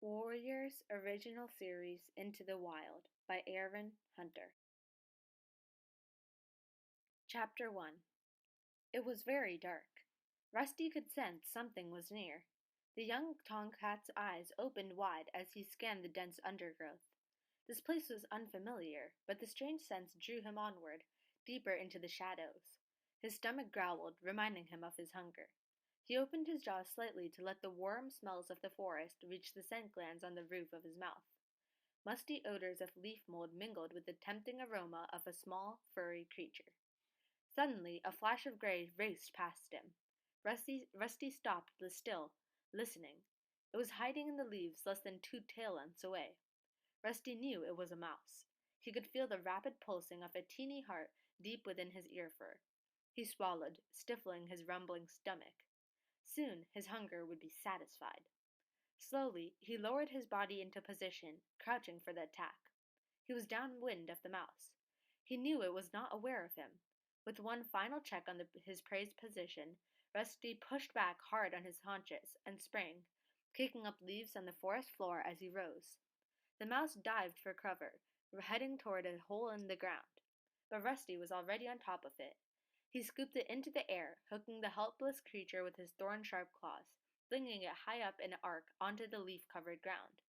Warriors Original Series Into the Wild by Aaron Hunter. Chapter 1. It was very dark. Rusty could sense something was near. The young tomcat's eyes opened wide as he scanned the dense undergrowth. This place was unfamiliar, but the strange sense drew him onward, deeper into the shadows. His stomach growled, reminding him of his hunger. He opened his jaws slightly to let the warm smells of the forest reach the scent glands on the roof of his mouth. Musty odors of leaf mold mingled with the tempting aroma of a small, furry creature. Suddenly, a flash of gray raced past him. Rusty stopped still, listening. It was hiding in the leaves less than 2 tail lengths away. Rusty knew it was a mouse. He could feel the rapid pulsing of a teeny heart deep within his ear fur. He swallowed, stifling his rumbling stomach. Soon his hunger would be satisfied. Slowly, he lowered his body into position, crouching for the attack. He was downwind of the mouse. He knew it was not aware of him. With one final check on his prey's position, Rusty pushed back hard on his haunches and sprang, kicking up leaves on the forest floor as he rose. The mouse dived for cover, heading toward a hole in the ground. But Rusty was already on top of it. He scooped it into the air, hooking the helpless creature with his thorn-sharp claws, flinging it high up in an arc onto the leaf-covered ground.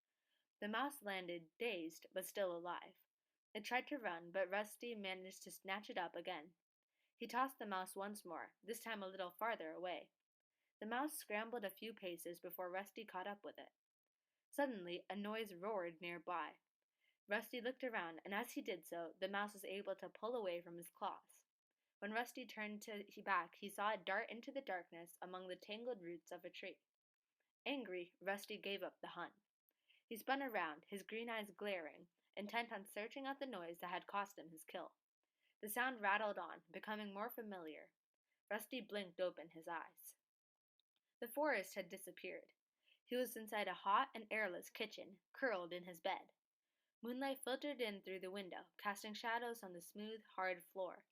The mouse landed, dazed, but still alive. It tried to run, but Rusty managed to snatch it up again. He tossed the mouse once more, this time a little farther away. The mouse scrambled a few paces before Rusty caught up with it. Suddenly, a noise roared nearby. Rusty looked around, and as he did so, the mouse was able to pull away from his claws. When Rusty turned back, he saw it dart into the darkness among the tangled roots of a tree. Angry, Rusty gave up the hunt. He spun around, his green eyes glaring, intent on searching out the noise that had cost him his kill. The sound rattled on, becoming more familiar. Rusty blinked open his eyes. The forest had disappeared. He was inside a hot and airless kitchen, curled in his bed. Moonlight filtered in through the window, casting shadows on the smooth, hard floor.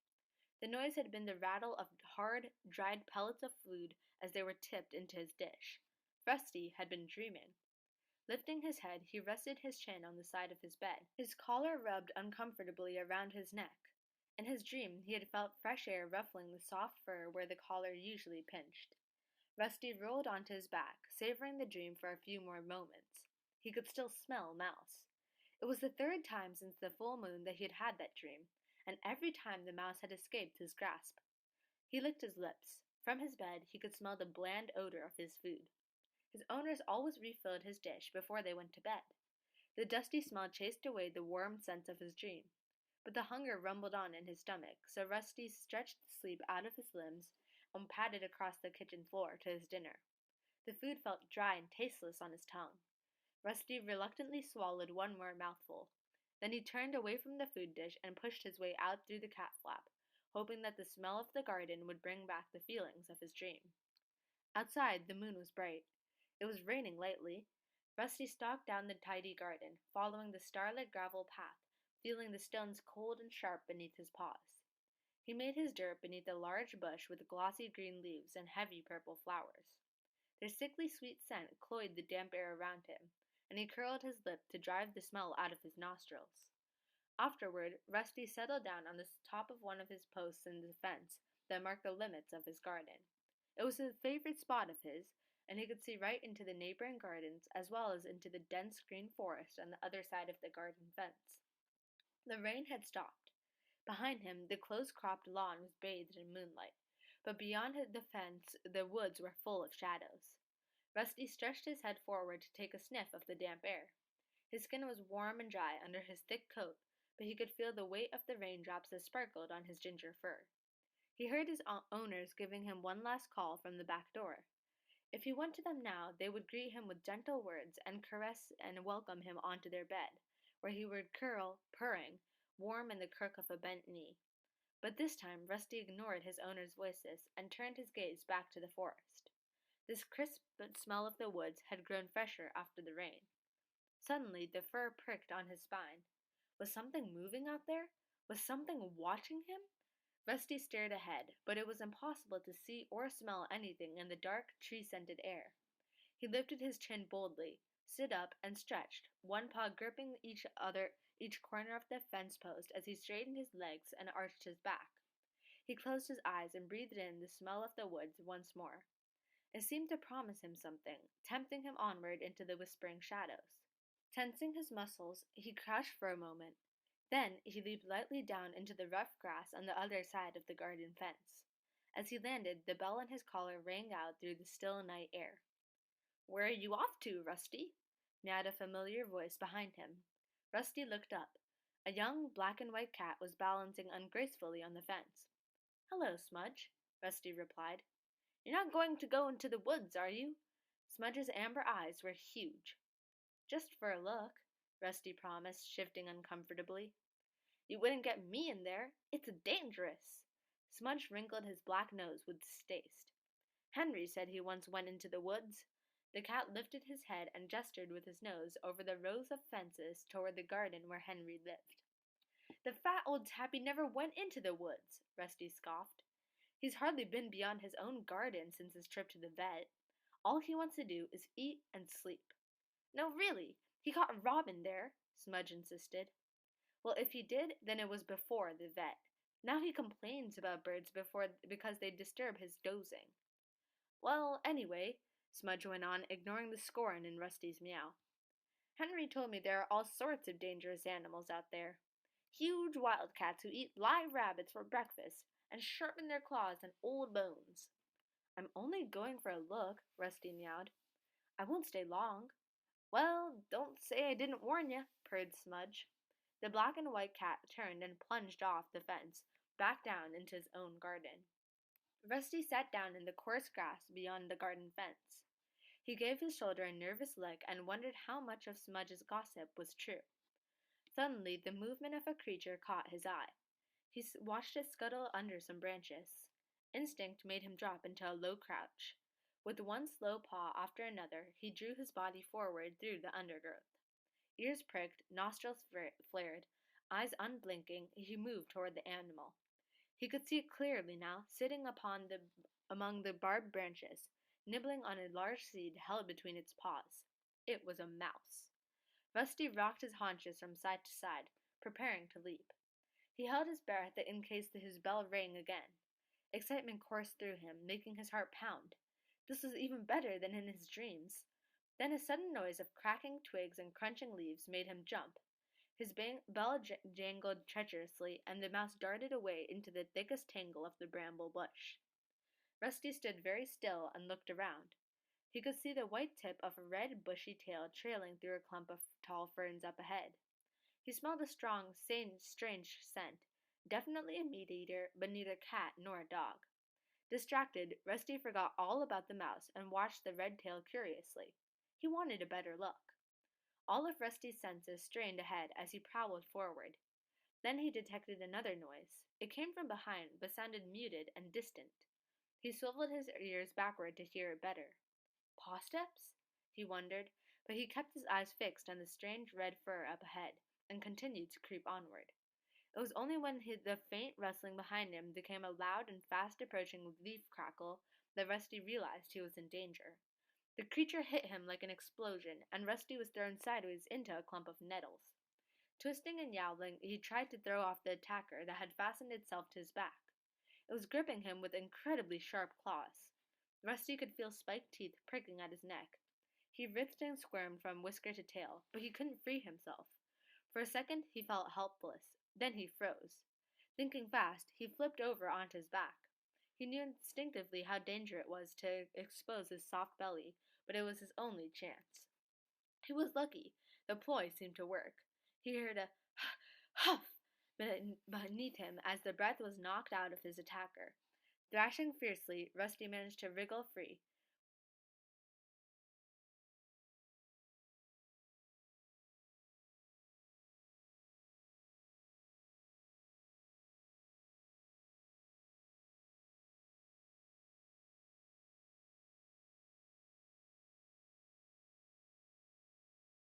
The noise had been the rattle of hard, dried pellets of food as they were tipped into his dish. Rusty had been dreaming. Lifting his head, he rested his chin on the side of his bed. His collar rubbed uncomfortably around his neck. In his dream, he had felt fresh air ruffling the soft fur where the collar usually pinched. Rusty rolled onto his back, savoring the dream for a few more moments. He could still smell mouse. It was the 3rd time since the full moon that he had had that dream, and every time the mouse had escaped his grasp. He licked his lips. From his bed, he could smell the bland odor of his food. His owners always refilled his dish before they went to bed. The dusty smell chased away the warm sense of his dream. But the hunger rumbled on in his stomach, so Rusty stretched the sleep out of his limbs and padded across the kitchen floor to his dinner. The food felt dry and tasteless on his tongue. Rusty reluctantly swallowed one more mouthful. Then he turned away from the food dish and pushed his way out through the cat flap, hoping that the smell of the garden would bring back the feelings of his dream. Outside, the moon was bright. It was raining lightly. Rusty stalked down the tidy garden, following the starlit gravel path, feeling the stones cold and sharp beneath his paws. He made his dirt beneath a large bush with glossy green leaves and heavy purple flowers. Their sickly sweet scent cloyed the damp air around him, and he curled his lip to drive the smell out of his nostrils. Afterward, Rusty settled down on the top of one of his posts in the fence that marked the limits of his garden. It was a favorite spot of his, and he could see right into the neighboring gardens as well as into the dense green forest on the other side of the garden fence. The rain had stopped. Behind him, the close-cropped lawn was bathed in moonlight, but beyond the fence the woods were full of shadows. Rusty stretched his head forward to take a sniff of the damp air. His skin was warm and dry under his thick coat, but he could feel the weight of the raindrops that sparkled on his ginger fur. He heard his owners giving him one last call from the back door. If he went to them now, they would greet him with gentle words and caress and welcome him onto their bed, where he would curl, purring, warm in the crook of a bent knee. But this time Rusty ignored his owners' voices and turned his gaze back to the forest. This crisp smell of the woods had grown fresher after the rain. Suddenly the fur pricked on his spine. Was something moving out there? Was something watching him? Rusty stared ahead, but it was impossible to see or smell anything in the dark, tree-scented air. He lifted his chin boldly, stood up and stretched, one paw gripping each corner of the fence post as he straightened his legs and arched his back. He closed his eyes and breathed in the smell of the woods once more. It seemed to promise him something, tempting him onward into the whispering shadows. Tensing his muscles, he crouched for a moment. Then he leaped lightly down into the rough grass on the other side of the garden fence. As he landed, the bell on his collar rang out through the still night air. "Where are you off to, Rusty?" meowed a familiar voice behind him. Rusty looked up. A young black and white cat was balancing ungracefully on the fence. "Hello, Smudge," Rusty replied. "You're not going to go into the woods, are you?" Smudge's amber eyes were huge. "Just for a look," Rusty promised, shifting uncomfortably. "You wouldn't get me in there. It's dangerous." Smudge wrinkled his black nose with distaste. "Henry said he once went into the woods." The cat lifted his head and gestured with his nose over the rows of fences toward the garden where Henry lived. "The fat old tappy never went into the woods," Rusty scoffed. "He's hardly been beyond his own garden since his trip to the vet. All he wants to do is eat and sleep." "No, really, he caught robin there," Smudge insisted. "Well, if he did, then it was before the vet. Now he complains about birds because they disturb his dozing." "Well, anyway," Smudge went on, ignoring the scorn in Rusty's meow, "Henry told me there are all sorts of dangerous animals out there. Huge wildcats who eat live rabbits for breakfast and sharpen their claws on old bones." "I'm only going for a look," Rusty meowed. "I won't stay long." "Well, don't say I didn't warn you," purred Smudge. The black and white cat turned and plunged off the fence, back down into his own garden. Rusty sat down in the coarse grass beyond the garden fence. He gave his shoulder a nervous lick and wondered how much of Smudge's gossip was true. Suddenly, the movement of a creature caught his eye. He watched it scuttle under some branches. Instinct made him drop into a low crouch. With one slow paw after another, he drew his body forward through the undergrowth. Ears pricked, nostrils flared, eyes unblinking, he moved toward the animal. He could see it clearly now, sitting among the barbed branches, nibbling on a large seed held between its paws. It was a mouse. Rusty rocked his haunches from side to side, preparing to leap. He held his breath in case his bell rang again. Excitement coursed through him, making his heart pound. This was even better than in his dreams. Then a sudden noise of cracking twigs and crunching leaves made him jump. His bell jangled treacherously, and the mouse darted away into the thickest tangle of the bramble bush. Rusty stood very still and looked around. He could see the white tip of a red, bushy tail trailing through a clump of tall ferns up ahead. He smelled a strong, strange scent. Definitely a meat-eater, but neither cat nor dog. Distracted, Rusty forgot all about the mouse and watched the red tail curiously. He wanted a better look. All of Rusty's senses strained ahead as he prowled forward. Then he detected another noise. It came from behind, but sounded muted and distant. He swiveled his ears backward to hear it better. Paw steps? He wondered, but he kept his eyes fixed on the strange red fur up ahead, and continued to creep onward. It was only when the faint rustling behind him became a loud and fast-approaching leaf crackle that Rusty realized he was in danger. The creature hit him like an explosion, and Rusty was thrown sideways into a clump of nettles. Twisting and yowling, he tried to throw off the attacker that had fastened itself to his back. It was gripping him with incredibly sharp claws. Rusty could feel spiked teeth pricking at his neck. He writhed and squirmed from whisker to tail, but he couldn't free himself. For a second, he felt helpless. Then he froze. Thinking fast, he flipped over onto his back. He knew instinctively how dangerous it was to expose his soft belly, but it was his only chance. He was lucky. The ploy seemed to work. He heard a huff beneath him as the breath was knocked out of his attacker. Thrashing fiercely, Rusty managed to wriggle free.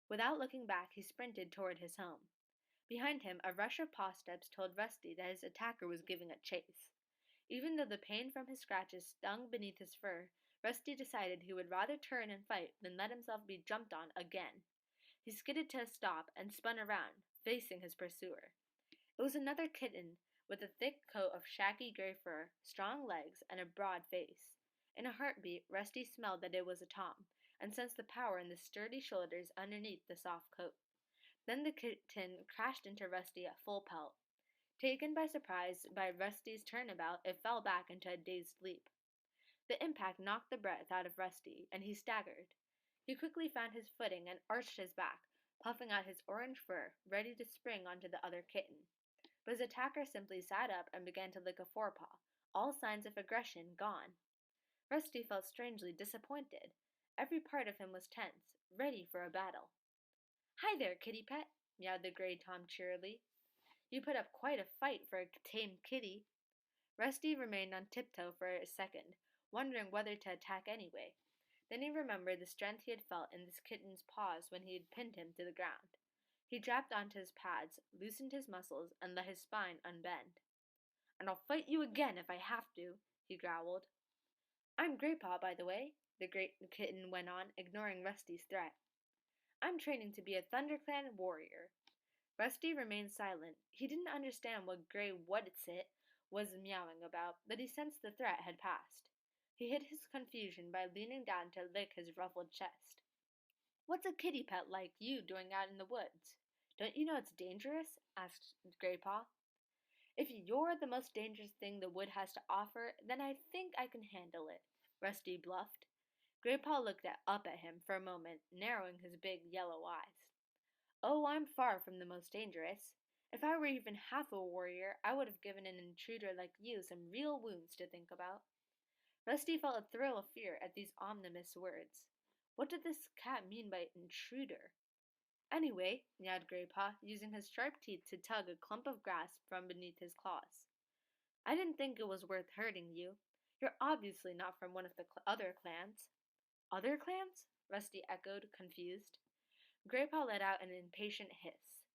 Without looking back, he sprinted toward his home. Behind him, a rush of paw steps told Rusty that his attacker was giving a chase. Even though the pain from his scratches stung beneath his fur, Rusty decided he would rather turn and fight than let himself be jumped on again. He skidded to a stop and spun around, facing his pursuer. It was another kitten, with a thick coat of shaggy gray fur, strong legs, and a broad face. In a heartbeat, Rusty smelled that it was a tom, and sensed the power in the sturdy shoulders underneath the soft coat. Then the kitten crashed into Rusty at full pelt. Taken by surprise by Rusty's turnabout, it fell back into a dazed leap. The impact knocked the breath out of Rusty, and he staggered. He quickly found his footing and arched his back, puffing out his orange fur, ready to spring onto the other kitten. But his attacker simply sat up and began to lick a forepaw, all signs of aggression gone. Rusty felt strangely disappointed. Every part of him was tense, ready for a battle. "Hi there, kitty pet," meowed the gray tom cheerily. "You put up quite a fight for a tame kitty." Rusty remained on tiptoe for a second, wondering whether to attack anyway. Then he remembered the strength he had felt in this kitten's paws when he had pinned him to the ground. He dropped onto his pads, loosened his muscles, and let his spine unbend. "And I'll fight you again if I have to," he growled. "I'm Graypaw, by the way," the great kitten went on, ignoring Rusty's threat. "I'm training to be a ThunderClan warrior." Rusty remained silent. He didn't understand what Gray What's-It was meowing about, but he sensed the threat had passed. He hid his confusion by leaning down to lick his ruffled chest. "What's a kitty pet like you doing out in the woods? Don't you know it's dangerous?" asked Graypaw. "If you're the most dangerous thing the wood has to offer, then I think I can handle it," Rusty bluffed. Graypaw looked up at him for a moment, narrowing his big yellow eyes. "Oh, I'm far from the most dangerous. If I were even half a warrior, I would have given an intruder like you some real wounds to think about." Rusty felt a thrill of fear at these ominous words. What did this cat mean by intruder? "Anyway," meowed Graypaw, using his sharp teeth to tug a clump of grass from beneath his claws, "I didn't think it was worth hurting you. You're obviously not from one of the other clans." "Other clans?" Rusty echoed, confused. Graypaw let out an impatient hiss.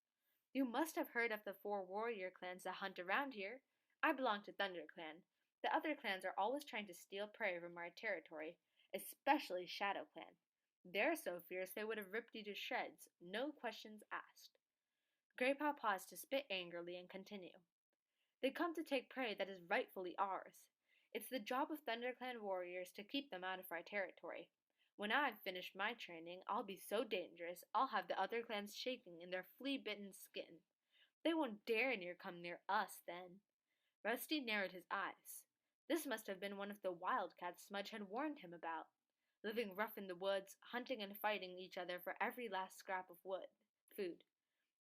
"You must have heard of the 4 warrior clans that hunt around here. I belong to ThunderClan. The other clans are always trying to steal prey from our territory, especially ShadowClan. They're so fierce they would have ripped you to shreds, no questions asked." Graypaw paused to spit angrily and continue. "They come to take prey that is rightfully ours. It's the job of ThunderClan warriors to keep them out of our territory. When I've finished my training, I'll be so dangerous I'll have the other clans shaking in their flea-bitten skin. They won't dare come near us then." Rusty narrowed his eyes. This must have been one of the wildcats Smudge had warned him about, living rough in the woods, hunting and fighting each other for every last scrap of food.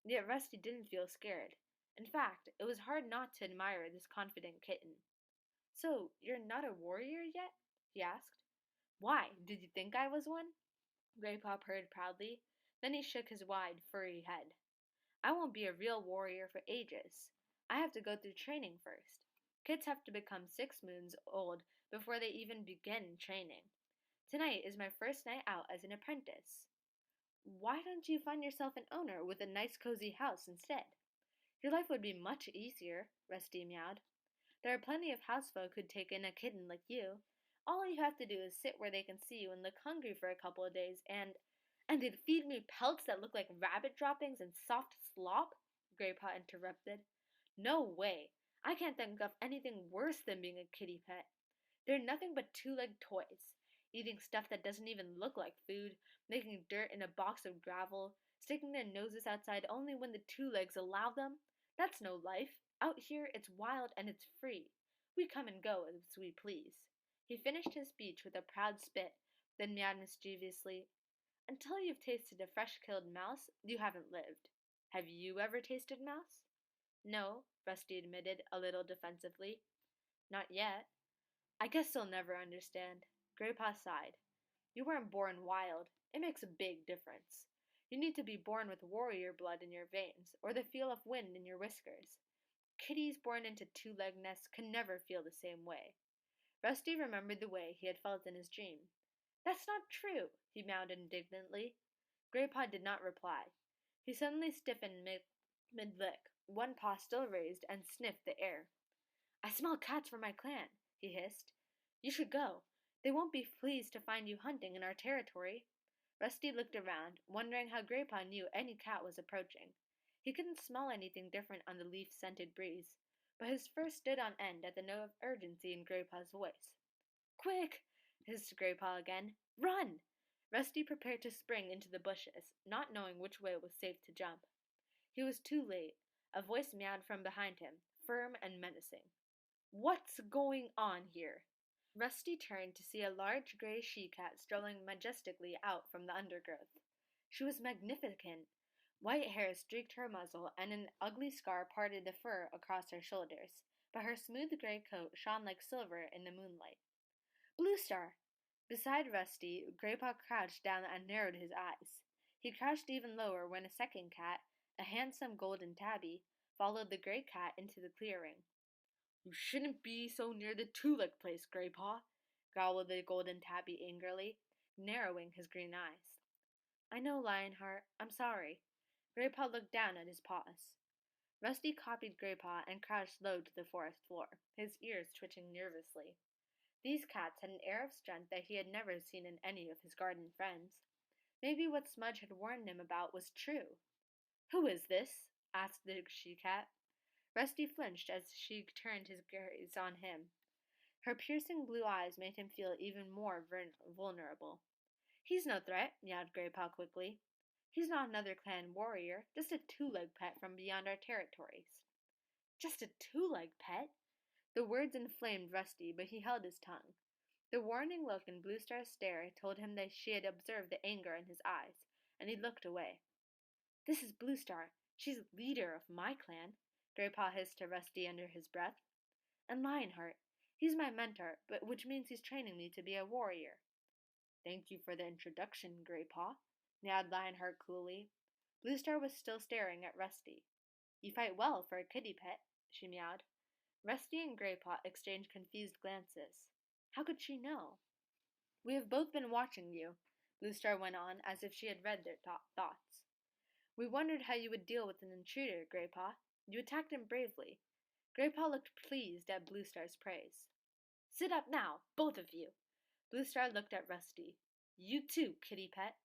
Yet Rusty didn't feel scared. In fact, it was hard not to admire this confident kitten. "So, you're not a warrior yet?" he asked. "Why, did you think I was one?" Graypaw purred proudly. Then he shook his wide, furry head. "I won't be a real warrior for ages. I have to go through training first. Kids have to become 6 moons old before they even begin training. Tonight is my first night out as an apprentice." "Why don't you find yourself an owner with a nice cozy house instead? Your life would be much easier," Rusty meowed. "There are plenty of housefolk who'd take in a kitten like you. All you have to do is sit where they can see you and look hungry for a couple of days and they'd feed me pelts that look like rabbit droppings and soft slop?" Graypaw interrupted. "No way! I can't think of anything worse than being a kitty pet. They're nothing but 2-legged toys, eating stuff that doesn't even look like food, making dirt in a box of gravel, sticking their noses outside only when the 2 legs allow them. That's no life. Out here, it's wild and it's free. We come and go as we please." He finished his speech with a proud spit, then meowed mischievously. "Until you've tasted a fresh-killed mouse, you haven't lived. Have you ever tasted mouse?" "No," Rusty admitted, a little defensively. "Not yet." "I guess you'll never understand." Graypaw sighed. "You weren't born wild. It makes a big difference. You need to be born with warrior blood in your veins, or the feel of wind in your whiskers. Kitties born into 2-legged nests can never feel the same way." Rusty remembered the way he had felt in his dream. "That's not true," he meowed indignantly. Graypaw did not reply. He suddenly stiffened mid-lick, one paw still raised, and sniffed the air. "I smell cats from my clan," he hissed. "You should go. They won't be pleased to find you hunting in our territory." Rusty looked around, wondering how Graypaw knew any cat was approaching. He couldn't smell anything different on the leaf-scented breeze, but his fur stood on end at the note of urgency in Graypaw's voice. "Quick!" hissed Graypaw again. "Run!" Rusty prepared to spring into the bushes, not knowing which way was safe to jump. He was too late. A voice meowed from behind him, firm and menacing. "What's going on here?" Rusty turned to see a large gray she-cat strolling majestically out from the undergrowth. She was magnificent. White hair streaked her muzzle, and an ugly scar parted the fur across her shoulders, but her smooth gray coat shone like silver in the moonlight. "Bluestar!" Beside Rusty, Graypaw crouched down and narrowed his eyes. He crouched even lower when a second cat, a handsome golden tabby, followed the gray cat into the clearing. "You shouldn't be so near the two-leg place, Graypaw," growled the golden tabby angrily, narrowing his green eyes. "I know, Lionheart. I'm sorry." Graypaw looked down at his paws. Rusty copied Graypaw and crouched low to the forest floor, his ears twitching nervously. These cats had an air of strength that he had never seen in any of his garden friends. Maybe what Smudge had warned him about was true. "Who is this?" asked the she-cat. Rusty flinched as she turned his gaze on him. Her piercing blue eyes made him feel even more vulnerable. "He's no threat," meowed Graypaw quickly. "He's not another clan warrior, just a two-leg pet from beyond our territories." "Just a two-leg pet?" The words inflamed Rusty, but he held his tongue. The warning look in Bluestar's stare told him that she had observed the anger in his eyes, and he looked away. "This is Bluestar. She's leader of my clan," Graypaw hissed to Rusty under his breath. "And Lionheart. He's my mentor, which means he's training me to be a warrior." "Thank you for the introduction, Graypaw," meowed Lionheart coolly. Bluestar was still staring at Rusty. "You fight well for a kitty pet," she meowed. Rusty and Graypaw exchanged confused glances. How could she know? "We have both been watching you," Bluestar went on, as if she had read their thoughts. "We wondered how you would deal with an intruder, Graypaw. You attacked him bravely." Graypaw looked pleased at Bluestar's praise. "Sit up now, both of you." Bluestar looked at Rusty. "You too, kitty pet."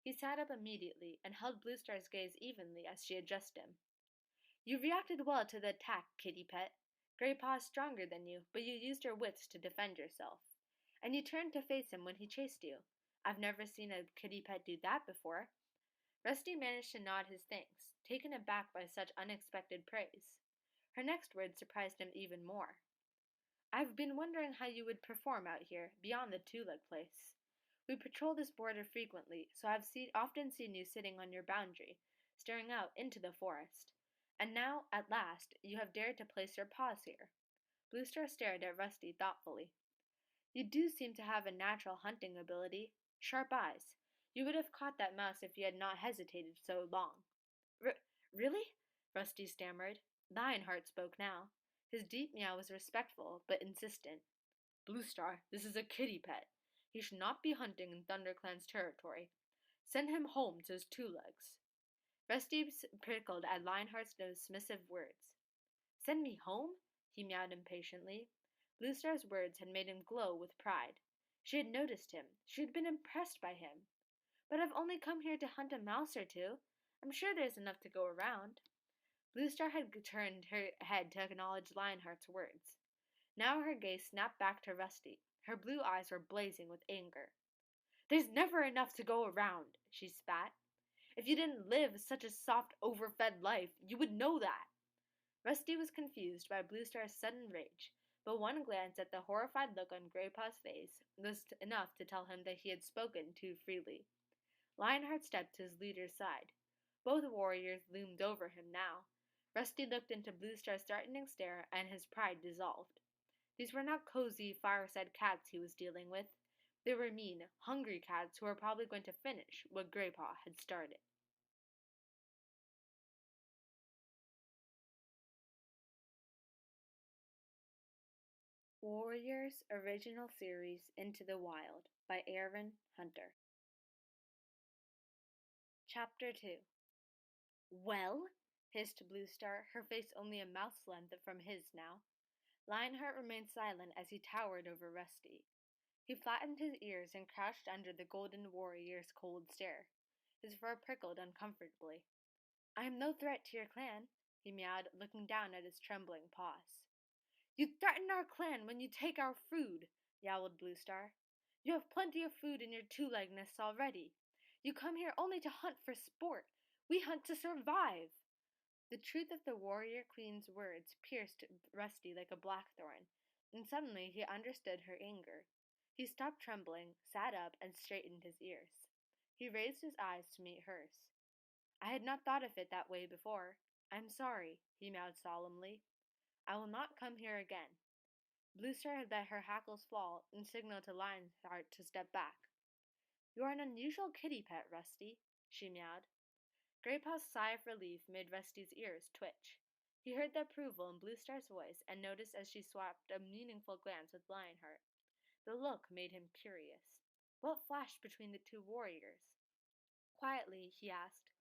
He sat up immediately and held Bluestar's gaze evenly as she addressed him. "You reacted well to the attack, kitty pet. Graypaw is stronger than you, but you used your wits to defend yourself. And you turned to face him when he chased you. I've never seen a kitty pet do that before." Rusty managed to nod his thanks, taken aback by such unexpected praise. Her next words surprised him even more. "I've been wondering how you would perform out here, beyond the two-leg place. We patrol this border frequently, so I've often seen you sitting on your boundary, staring out into the forest. And now, at last, you have dared to place your paws here." Bluestar stared at Rusty thoughtfully. "You do seem to have a natural hunting ability. Sharp eyes. You would have caught that mouse if you had not hesitated so long." Really?" Rusty stammered. Lionheart spoke now. His deep meow was respectful, but insistent. "Bluestar, this is a kitty pet. He should not be hunting in ThunderClan's territory. Send him home to his two legs." Rusty prickled at Lionheart's dismissive words. "Send me home?" he meowed impatiently. Bluestar's words had made him glow with pride. She had noticed him. She had been impressed by him. "But I've only come here to hunt a mouse or two. I'm sure there's enough to go around." Bluestar had turned her head to acknowledge Lionheart's words. Now her gaze snapped back to Rusty. Her blue eyes were blazing with anger. "There's never enough to go around," she spat. "If you didn't live such a soft, overfed life, you would know that." Rusty was confused by Bluestar's sudden rage, but one glance at the horrified look on Graypaw's face was enough to tell him that he had spoken too freely. Lionheart stepped to his leader's side. Both warriors loomed over him now. Rusty looked into Bluestar's threatening stare, and his pride dissolved. These were not cozy, fireside cats he was dealing with. They were mean, hungry cats who were probably going to finish what Graypaw had started. Warriors Original Series Into the Wild by Aaron Hunter. Chapter 2. "Well?" hissed Bluestar, her face only a mouth's length from his now. Lionheart remained silent as he towered over Rusty. He flattened his ears and crouched under the golden warrior's cold stare. His fur prickled uncomfortably. I am no threat to your clan, he meowed, looking down at his trembling paws. You threaten our clan when you take our food, yowled Bluestar. You have plenty of food in your two-leg nests already. You come here only to hunt for sport. We hunt to survive. The truth of the warrior queen's words pierced Rusty like a blackthorn, and suddenly he understood her anger. He stopped trembling, sat up, and straightened his ears. He raised his eyes to meet hers. I had not thought of it that way before. I'm sorry, he mewed solemnly. I will not come here again. Bluestar had let her hackles fall and signaled to Lionheart to step back. You are an unusual kitty pet, Rusty, she mewed. Graypaw's sigh of relief made Rusty's ears twitch. He heard the approval in Bluestar's voice and noticed as she swapped a meaningful glance with Lionheart. The look made him curious. What flashed between the two warriors? Quietly, he asked,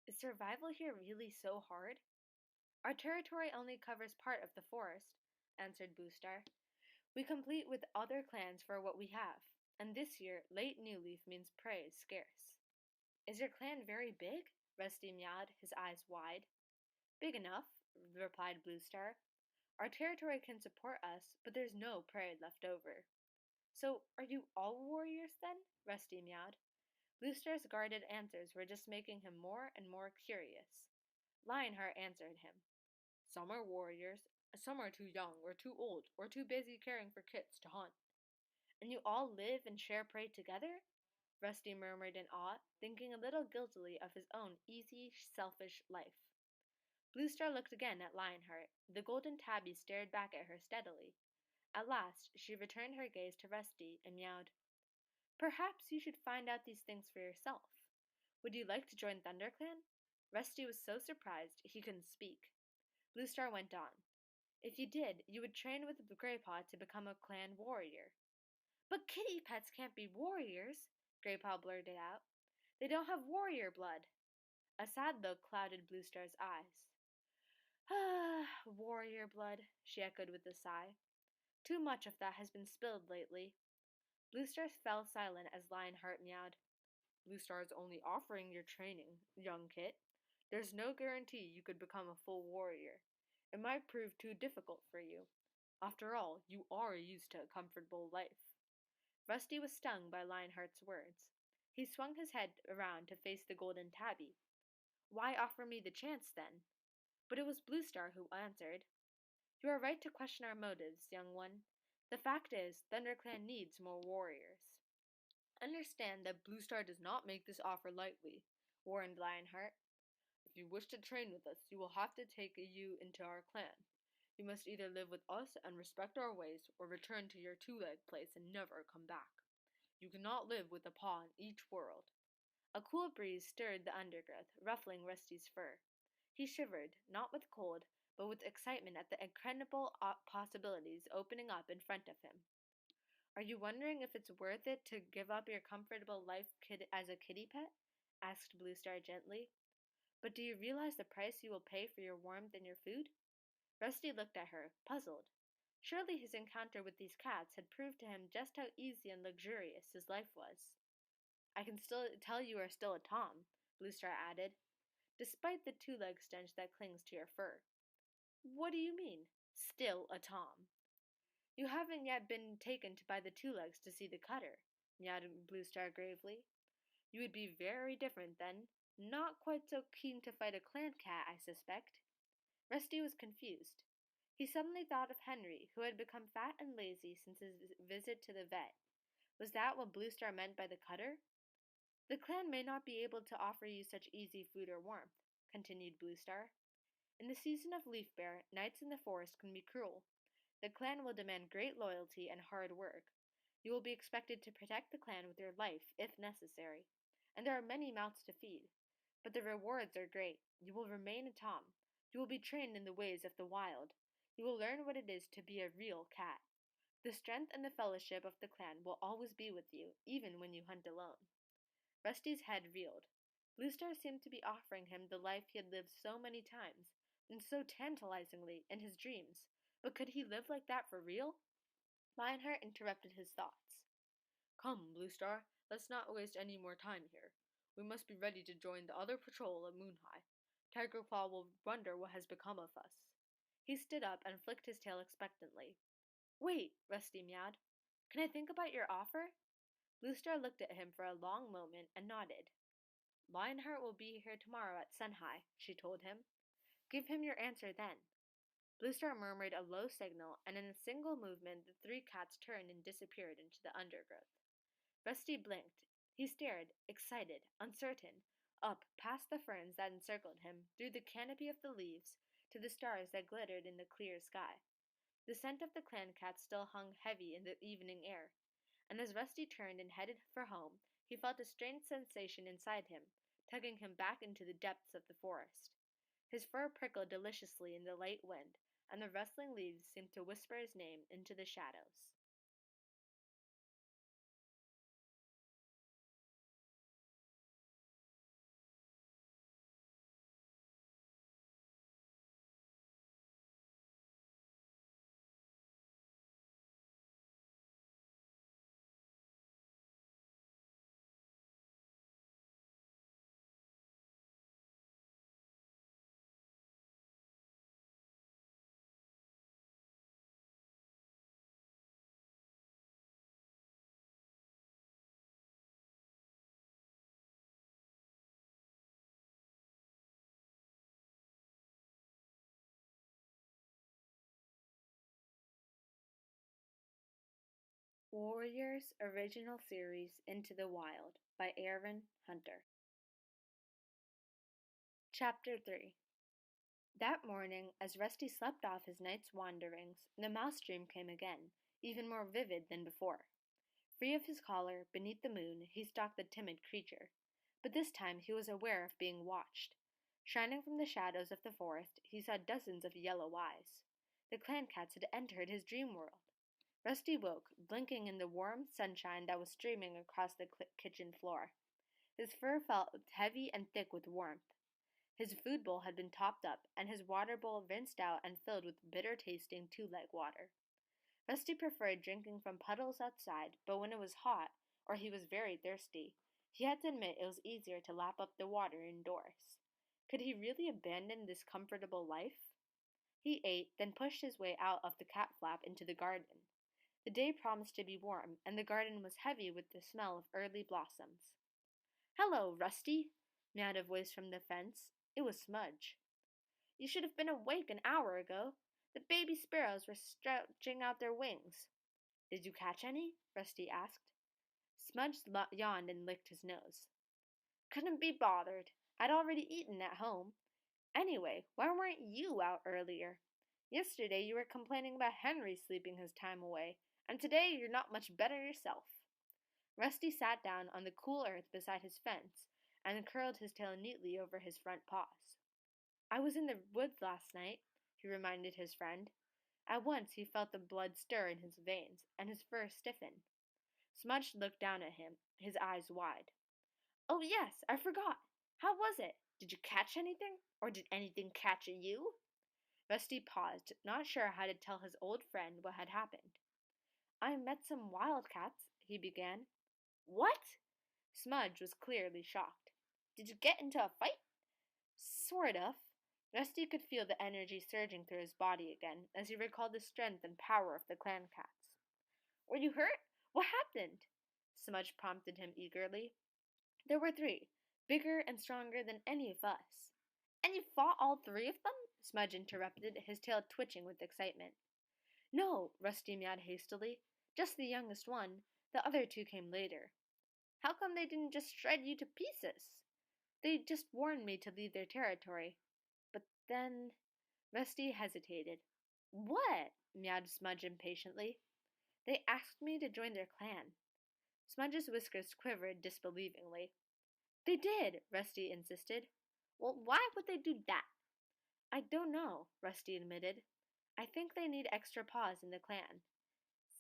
Is survival here really so hard? Our territory only covers part of the forest, answered Bluestar. We compete with other clans for what we have, and this year late new leaf means prey is scarce. Is your clan very big? Rusty meowed, his eyes wide. Big enough, replied Bluestar. Our territory can support us, but there's no prey left over. So, are you all warriors then? Rusty meowed. Bluestar's guarded answers were just making him more and more curious. Lionheart answered him. Some are warriors, some are too young or too old or too busy caring for kits to hunt. And you all live and share prey together? Rusty murmured in awe, thinking a little guiltily of his own easy, selfish life. Bluestar looked again at Lionheart. The golden tabby stared back at her steadily. At last, she returned her gaze to Rusty and meowed. Perhaps you should find out these things for yourself. Would you like to join ThunderClan? Rusty was so surprised he couldn't speak. Bluestar went on. If you did, you would train with Graypaw to become a clan warrior. But kitty pets can't be warriors, Graypaw blurted out. They don't have warrior blood. A sad look clouded Bluestar's eyes. Ah, warrior blood, she echoed with a sigh. Too much of that has been spilled lately. Bluestar fell silent as Lionheart meowed. Bluestar's only offering your training, young kit. There's no guarantee you could become a full warrior. It might prove too difficult for you. After all, you are used to a comfortable life. Rusty was stung by Lionheart's words. He swung his head around to face the golden tabby. Why offer me the chance, then? But it was Bluestar who answered. You are right to question our motives, young one. The fact is, ThunderClan needs more warriors. Understand that Bluestar does not make this offer lightly, warned Lionheart. If you wish to train with us, you will have to take you into our clan. You must either live with us and respect our ways, or return to your two-leg place and never come back. You cannot live with a paw in each world. A cool breeze stirred the undergrowth, ruffling Rusty's fur. He shivered, not with cold, but with excitement at the incredible possibilities opening up in front of him. Are you wondering if it's worth it to give up your comfortable life as a kitty pet? Asked Bluestar gently. But do you realize the price you will pay for your warmth and your food? Rusty looked at her, puzzled. Surely his encounter with these cats had proved to him just how easy and luxurious his life was. I can still tell you are still a Tom, Bluestar added, despite the two-leg stench that clings to your fur. What do you mean, still a Tom? You haven't yet been taken by the two-legs to see the cutter, meowed Bluestar gravely. You would be very different then. Not quite so keen to fight a clan cat, I suspect. Rusty was confused. He suddenly thought of Henry, who had become fat and lazy since his visit to the vet. Was that what Bluestar meant by the cutter? The clan may not be able to offer you such easy food or warmth, continued Bluestar. In the season of leaf bare, nights in the forest can be cruel. The clan will demand great loyalty and hard work. You will be expected to protect the clan with your life, if necessary. And there are many mouths to feed. But the rewards are great. You will remain a Tom. You will be trained in the ways of the wild. You will learn what it is to be a real cat. The strength and the fellowship of the clan will always be with you, even when you hunt alone. Rusty's head reeled. Bluestar seemed to be offering him the life he had lived so many times, and so tantalizingly, in his dreams. But could he live like that for real? Lionheart interrupted his thoughts. Come, Blue Star, let's not waste any more time here. We must be ready to join the other patrol at Moon High. Tiger Claw will wonder what has become of us. He stood up and flicked his tail expectantly. Wait, Rusty meowed. Can I think about your offer? Blue Star looked at him for a long moment and nodded. Lionheart will be here tomorrow at sun high, she told him. Give him your answer then. Blue Star murmured a low signal, and in a single movement the three cats turned and disappeared into the undergrowth. Rusty blinked. He stared, excited, uncertain, up past the ferns that encircled him, through the canopy of the leaves, to the stars that glittered in the clear sky. The scent of the clan cat still hung heavy in the evening air, and as Rusty turned and headed for home, he felt a strange sensation inside him, tugging him back into the depths of the forest. His fur prickled deliciously in the light wind, and the rustling leaves seemed to whisper his name into the shadows. Warriors Original Series Into the Wild by Aaron Hunter. Chapter 3. That morning, as Rusty slept off his night's wanderings, the mouse dream came again, even more vivid than before. Free of his collar, beneath the moon, he stalked the timid creature. But this time he was aware of being watched. Shining from the shadows of the forest, he saw dozens of yellow eyes. The clan cats had entered his dream world. Rusty woke, blinking in the warm sunshine that was streaming across the kitchen floor. His fur felt heavy and thick with warmth. His food bowl had been topped up, and his water bowl rinsed out and filled with bitter-tasting two-leg water. Rusty preferred drinking from puddles outside, but when it was hot, or he was very thirsty, he had to admit it was easier to lap up the water indoors. Could he really abandon this comfortable life? He ate, then pushed his way out of the cat flap into the garden. The day promised to be warm, and the garden was heavy with the smell of early blossoms. "Hello, Rusty," meowed a voice from the fence. It was Smudge. "You should have been awake an hour ago. The baby sparrows were stretching out their wings." "Did you catch any?" Rusty asked. Smudge yawned and licked his nose. "Couldn't be bothered. I'd already eaten at home. Anyway, why weren't you out earlier? Yesterday you were complaining about Henry sleeping his time away, and today you're not much better yourself." Rusty sat down on the cool earth beside his fence and curled his tail neatly over his front paws. "I was in the woods last night," he reminded his friend. At once he felt the blood stir in his veins, and his fur stiffen. Smudge looked down at him, his eyes wide. "Oh yes, I forgot. How was it? Did you catch anything? Or did anything catch you?" Rusty paused, not sure how to tell his old friend what had happened. "I met some wildcats," he began. "What?" Smudge was clearly shocked. "Did you get into a fight?" "Sort of." Rusty could feel the energy surging through his body again as he recalled the strength and power of the clan cats. "Were you hurt? What happened?" Smudge prompted him eagerly. "There were three, bigger and stronger than any of us." "And you fought all three of them?" Smudge interrupted, his tail twitching with excitement. "No," Rusty meowed hastily. "Just the youngest one. The other two came later." "How come they didn't just shred you to pieces?" "They just warned me to leave their territory. But then—" Rusty hesitated. "What?" meowed Smudge impatiently. "They asked me to join their clan." Smudge's whiskers quivered disbelievingly. "They did," Rusty insisted. "Well, why would they do that?" "I don't know," Rusty admitted. "I think they need extra paws in the clan."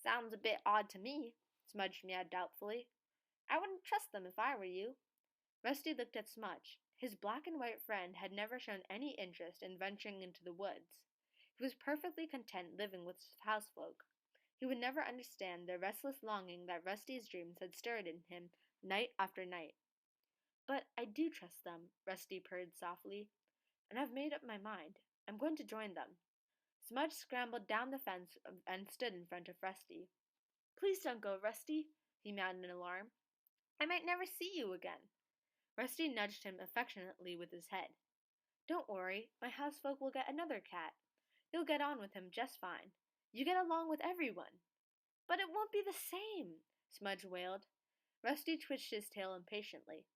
"Sounds a bit odd to me," Smudge meowed doubtfully. "I wouldn't trust them if I were you." Rusty looked at Smudge. His black and white friend had never shown any interest in venturing into the woods. He was perfectly content living with his housefolk. He would never understand the restless longing that Rusty's dreams had stirred in him night after night. "But I do trust them," Rusty purred softly, "and I've made up my mind. I'm going to join them." Smudge scrambled down the fence and stood in front of Rusty. "Please don't go, Rusty," he meowed in alarm. "I might never see you again." Rusty nudged him affectionately with his head. "Don't worry, my housefolk will get another cat. You'll get on with him just fine. You get along with everyone." "But it won't be the same," Smudge wailed. Rusty twitched his tail impatiently.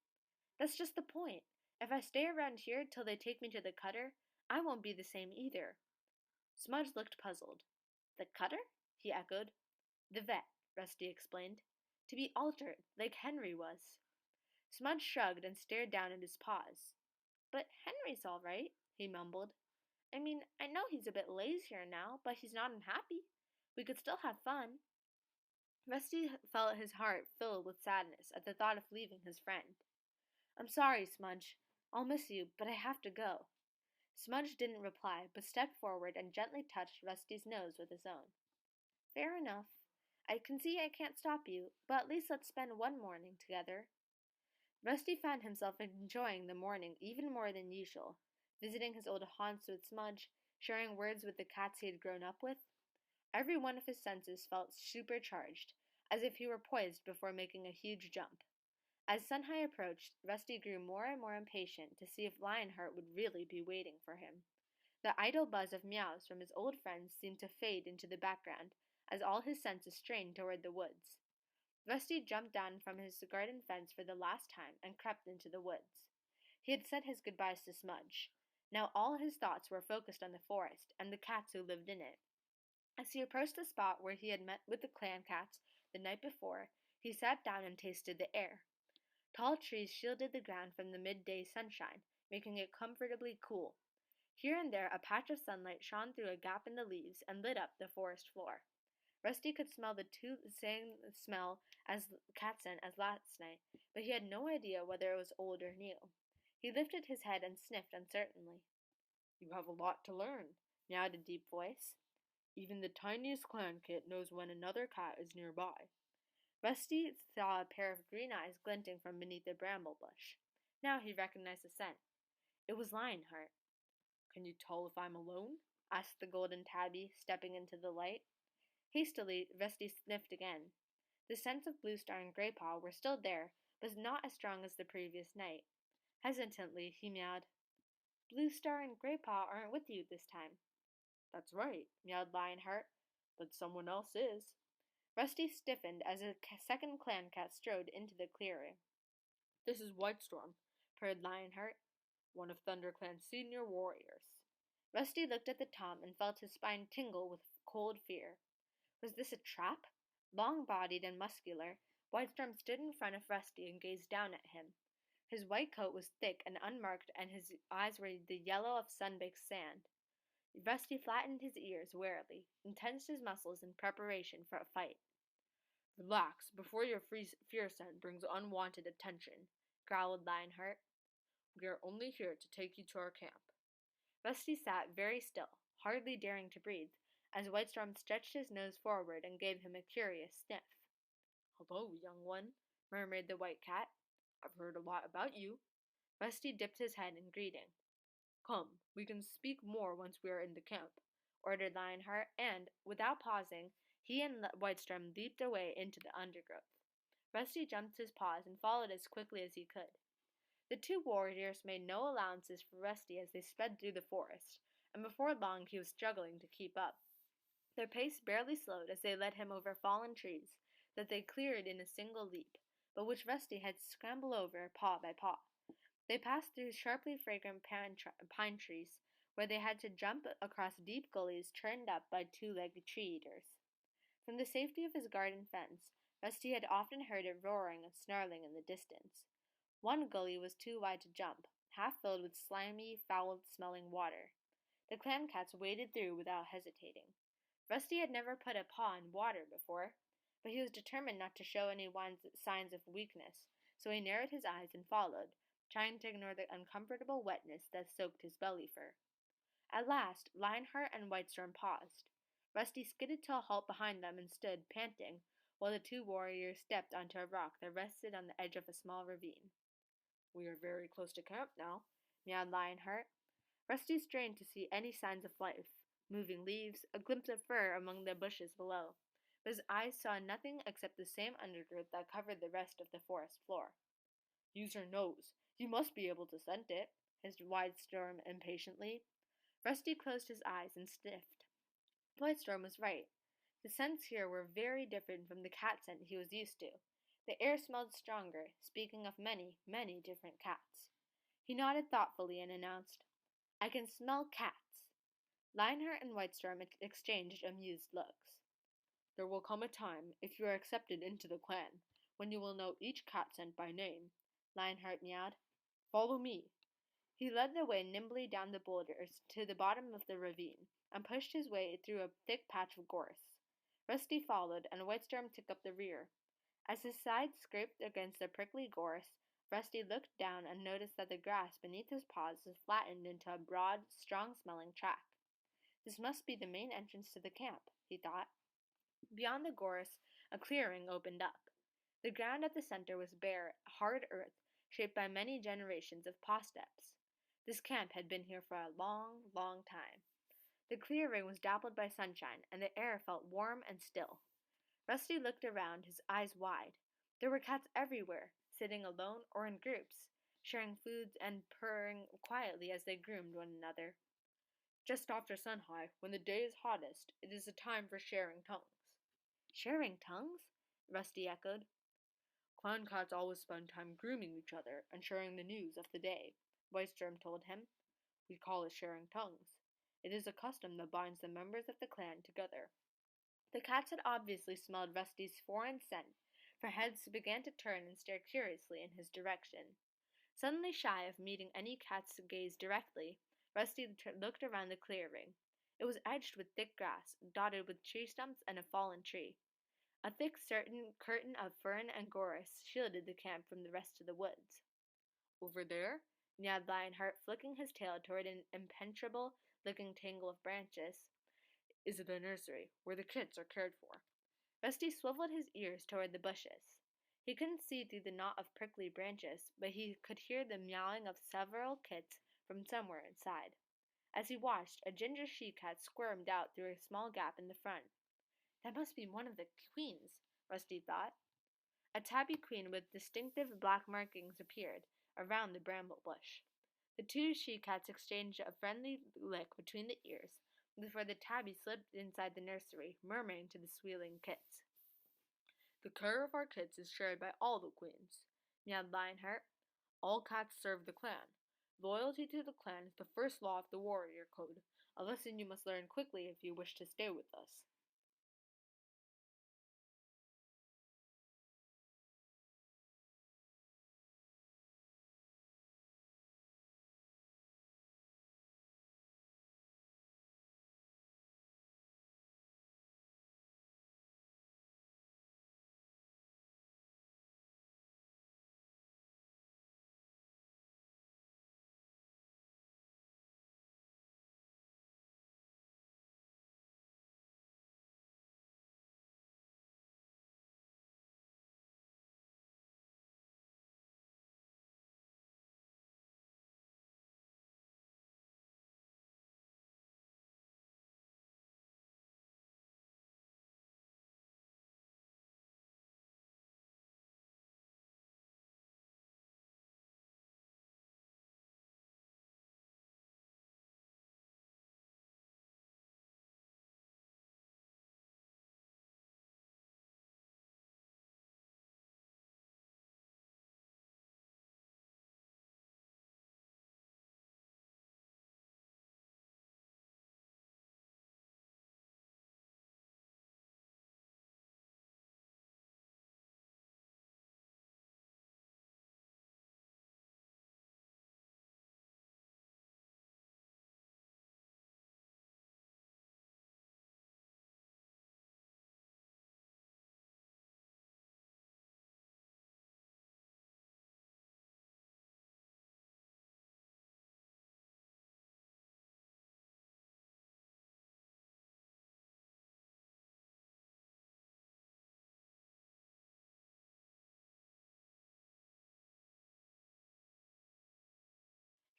"That's just the point. If I stay around here till they take me to the cutter, I won't be the same either." Smudge looked puzzled. "The cutter?" he echoed. "The vet," Rusty explained. "To be altered, like Henry was." Smudge shrugged and stared down at his paws. "But Henry's all right," he mumbled. "I mean, I know he's a bit lazier now, but he's not unhappy. We could still have fun." Rusty felt his heart fill with sadness at the thought of leaving his friend. "I'm sorry, Smudge. I'll miss you, but I have to go." Smudge didn't reply, but stepped forward and gently touched Rusty's nose with his own. "Fair enough. I can see I can't stop you, but at least let's spend one morning together." Rusty found himself enjoying the morning even more than usual, visiting his old haunts with Smudge, sharing words with the cats he had grown up with. Every one of his senses felt supercharged, as if he were poised before making a huge jump. As Sunhigh approached, Rusty grew more and more impatient to see if Lionheart would really be waiting for him. The idle buzz of meows from his old friends seemed to fade into the background as all his senses strained toward the woods. Rusty jumped down from his garden fence for the last time and crept into the woods. He had said his goodbyes to Smudge. Now all his thoughts were focused on the forest and the cats who lived in it. As he approached the spot where he had met with the clan cats the night before, he sat down and tasted the air. Tall trees shielded the ground from the midday sunshine, making it comfortably cool. Here and there a patch of sunlight shone through a gap in the leaves and lit up the forest floor. Rusty could smell the same smell as cat scent as last night, but he had no idea whether it was old or new. He lifted his head and sniffed uncertainly. "You have a lot to learn," meowed a deep voice. "Even the tiniest clan kit knows when another cat is nearby." Rusty saw a pair of green eyes glinting from beneath a bramble bush. Now he recognized the scent. It was Lionheart. "Can you tell if I'm alone?" asked the golden tabby, stepping into the light. Hastily, Rusty sniffed again. The scents of Bluestar and Graypaw were still there, but not as strong as the previous night. Hesitantly, he meowed. "Bluestar and Graypaw aren't with you this time." "That's right," meowed Lionheart, "but someone else is." Rusty stiffened as a second clan cat strode into the clearing. "This is Whitestorm," purred Lionheart, "one of ThunderClan's senior warriors." Rusty looked at the Tom and felt his spine tingle with cold fear. Was this a trap? Long-bodied and muscular, Whitestorm stood in front of Rusty and gazed down at him. His white coat was thick and unmarked, and his eyes were the yellow of sun-baked sand. Rusty flattened his ears warily and tensed his muscles in preparation for a fight. "Relax before your fear scent brings unwanted attention," growled Lionheart. "We are only here to take you to our camp." Rusty sat very still, hardly daring to breathe, as Whitestorm stretched his nose forward and gave him a curious sniff. "Hello, young one," murmured the white cat. "I've heard a lot about you." Rusty dipped his head in greeting. "Come, we can speak more once we are in the camp," ordered Lionheart, and, without pausing, he and Whitestorm leaped away into the undergrowth. Rusty jumped his paws and followed as quickly as he could. The two warriors made no allowances for Rusty as they sped through the forest, and before long he was struggling to keep up. Their pace barely slowed as they led him over fallen trees that they cleared in a single leap, but which Rusty had to scramble over paw by paw. They passed through sharply fragrant pine trees, where they had to jump across deep gullies churned up by two-legged tree-eaters. From the safety of his garden fence, Rusty had often heard it roaring and snarling in the distance. One gully was too wide to jump, half filled with slimy, foul-smelling water. The clan cats waded through without hesitating. Rusty had never put a paw in water before, but he was determined not to show any signs of weakness, so he narrowed his eyes and followed, trying to ignore the uncomfortable wetness that soaked his belly fur. At last, Lionheart and Whitestorm paused. Rusty skidded to a halt behind them and stood, panting, while the two warriors stepped onto a rock that rested on the edge of a small ravine. We are very close to camp now, meowed Lionheart. Rusty strained to see any signs of life, moving leaves, a glimpse of fur among the bushes below, but his eyes saw nothing except the same undergrowth that covered the rest of the forest floor. Use your nose. You must be able to scent it, hissed Wildstorm impatiently. Rusty closed his eyes and sniffed. Wildstorm was right. The scents here were very different from the cat scent he was used to. The air smelled stronger, speaking of many, many different cats. He nodded thoughtfully and announced, I can smell cats. Lionheart and Whitestorm exchanged amused looks. There will come a time, if you are accepted into the clan, when you will know each cat scent by name, Lionheart meowed. Follow me. He led the way nimbly down the boulders to the bottom of the ravine and pushed his way through a thick patch of gorse. Rusty followed, and Whitestorm took up the rear. As his sides scraped against the prickly gorse, Rusty looked down and noticed that the grass beneath his paws was flattened into a broad, strong-smelling track. This must be the main entrance to the camp, he thought. Beyond the gorse, a clearing opened up. The ground at the center was bare, hard earth, shaped by many generations of paw steps. This camp had been here for a long, long time. The clearing was dappled by sunshine, and the air felt warm and still. Rusty looked around, his eyes wide. There were cats everywhere, sitting alone or in groups, sharing foods and purring quietly as they groomed one another. Just after sun-high, when the day is hottest, it is a time for sharing tongues. Sharing tongues? Rusty echoed. Clan cats always spend time grooming each other and sharing the news of the day, Whitestorm told him. We call it sharing tongues. It is a custom that binds the members of the clan together. The cats had obviously smelled Rusty's foreign scent, for heads began to turn and stare curiously in his direction. Suddenly shy of meeting any cat's gaze directly, Rusty looked around the clearing. It was edged with thick grass, dotted with tree stumps and a fallen tree. A thick curtain of fern and gorse shielded the camp from the rest of the woods. Over there? Meowed Lionheart, flicking his tail toward an impenetrable-looking tangle of branches. Is the nursery, where the kits are cared for. Rusty swiveled his ears toward the bushes. He couldn't see through the knot of prickly branches, but he could hear the meowing of several kits from somewhere inside. As he watched, a ginger she-cat squirmed out through a small gap in the front. That must be one of the queens, Rusty thought. A tabby queen with distinctive black markings appeared around the bramble bush. The two she-cats exchanged a friendly lick between the ears before the tabby slipped inside the nursery, murmuring to the squealing kits. The care of our kits is shared by all the queens, meowed Lionheart. All cats serve the clan. Loyalty to the clan is the first law of the warrior code, a lesson you must learn quickly if you wish to stay with us.